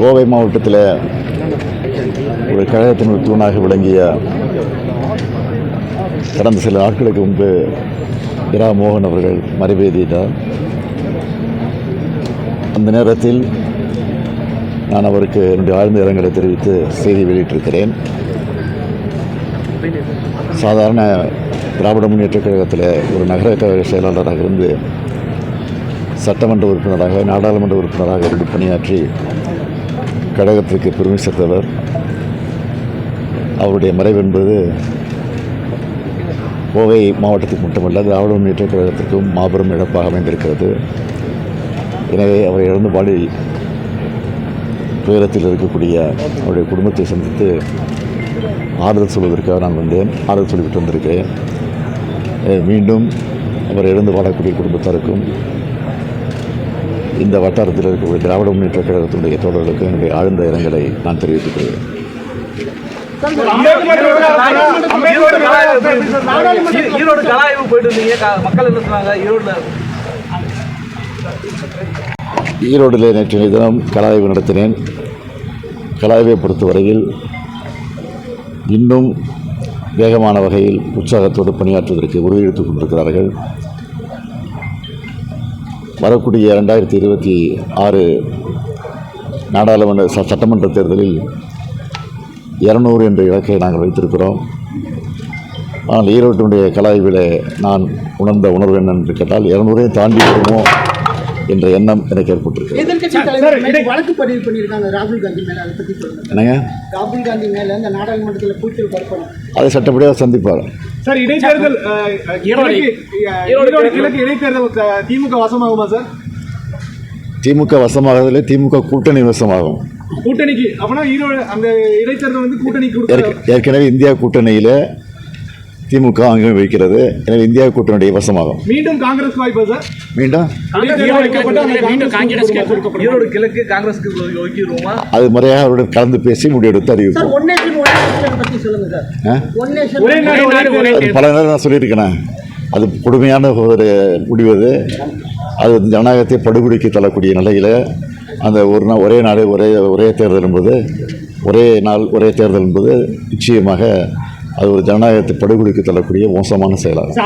கோவை மாவட்டத்தில் ஒரு கழகத்தின் ஒரு தூணாக விளங்கிய கடந்த சில நாட்களுக்கு முன்பு இரா மோகன் அவர்கள் மறைவேறினார். அந்த நேரத்தில் நான் அவருக்கு என்னுடைய ஆழ்ந்த இரங்கலை தெரிவித்து செய்தி வெளியிட்டிருக்கிறேன். சாதாரண திராவிட முன்னேற்றக் கழகத்தில் ஒரு நகர கழக செயலாளராக இருந்து சட்டமன்ற உறுப்பினராக நாடாளுமன்ற உறுப்பினராக இருந்து பணியாற்றி கழகத்திற்கு பெருமை சேர்த்தவர். அவருடைய மறைவு என்பது கோவை மாவட்டத்துக்கு மட்டுமல்ல, திராவிட முன்னேற்றக் கழகத்திற்கும் மாபெரும் இழப்பாக அமைந்திருக்கிறது. எனவே அவரை இழந்து பாடி துயரத்தில் இருக்கக்கூடிய அவருடைய குடும்பத்தை சந்தித்து ஆறுதல் சொல்வதற்காக நான் வந்தேன். ஆறுதல் சொல்லிவிட்டு வந்திருக்கிறேன். மீண்டும் அவர் இழந்து வாழக்கூடிய குடும்பத்தாருக்கும் இந்த வட்டாரத்தில் இருக்கக்கூடிய திராவிட முன்னேற்றக் கழகத்தினுடைய தோழர்களுக்கும் என்னுடைய ஆழ்ந்த இரங்கலை நான் தெரிவித்துக் கொள்கிறேன். ஈரோடில் நேற்றைய தினம் கலாய்வு நடத்தினேன். கலாய்வை பொறுத்தவரையில் இன்னும் வேகமான வகையில் உற்சாகத்தோடு பணியாற்றுவதற்கு உறுதியெடுத்துக் கொண்டிருக்கிறார்கள். வரக்கூடிய 2026 நாடாளுமன்ற சட்டமன்ற தேர்தலில் 200 என்ற இலக்கை நாங்கள் வைத்திருக்கிறோம். ஆனால் ஈரோட்டினுடைய கலாய்வில் நான் உணர்ந்த உணர்வு என்னென்று கேட்டால் 200ஐயும் தாண்டி வருமோ என்ற எண்ணம் எனக்கு ஏற்பட்டிருக்கு. வழக்கு பதிவு பண்ணியிருக்காங்க ராகுல் காந்தி மேலே. அதை பற்றி சொல்லுங்கள். என்னங்க? ராகுல் காந்தி மேலே இந்த நாடாளுமன்றத்தில் கூச்சல் பரப்பணும். அதை சட்டப்படியாக சந்திப்பார். சார், இடைத்தேர்தல் கிழக்கு இடைத்தேர்தல் திமுக வசமாகுமா சார்? திமுக வசமாகதில்லை, திமுக கூட்டணி வசமாகும். கூட்டணிக்கு அப்படின்னா ஈரோடு அந்த இடைத்தேர்தல் வந்து கூட்டணிக்கு ஏற்கனவே இந்தியா கூட்டணியில் திமுக அங்கே வைக்கிறது. எனவே இந்தியா கூட்டணியுடைய வசமாகும். மீண்டும் காங்கிரஸ் வாய்ப்பா சார்? மீண்டும் ஈரோடு கிழக்கு காங்கிரஸ்க்கு ஒதுக்கிடுவோமா? அது முறையாக அவருடன் கலந்து பேசி முடிவெடுத்து அறிவிப்போம். பல நேரம் நான் சொல்லியிருக்கேன். அது கொடுமையான ஒரு முடிவு. அது ஜனநாயகத்தை படுகொலைக்கு தள்ளக்கூடிய நிலையில் அந்த ஒரு நாள் ஒரே நாடு ஒரே தேர்தல் என்பது ஒரே நாள் ஒரே தேர்தல் என்பது நிச்சயமாக அது ஒரு ஜனநாயகத்தை படுகொலைக்கு தள்ளக்கூடிய மோசமான செயலாகும்.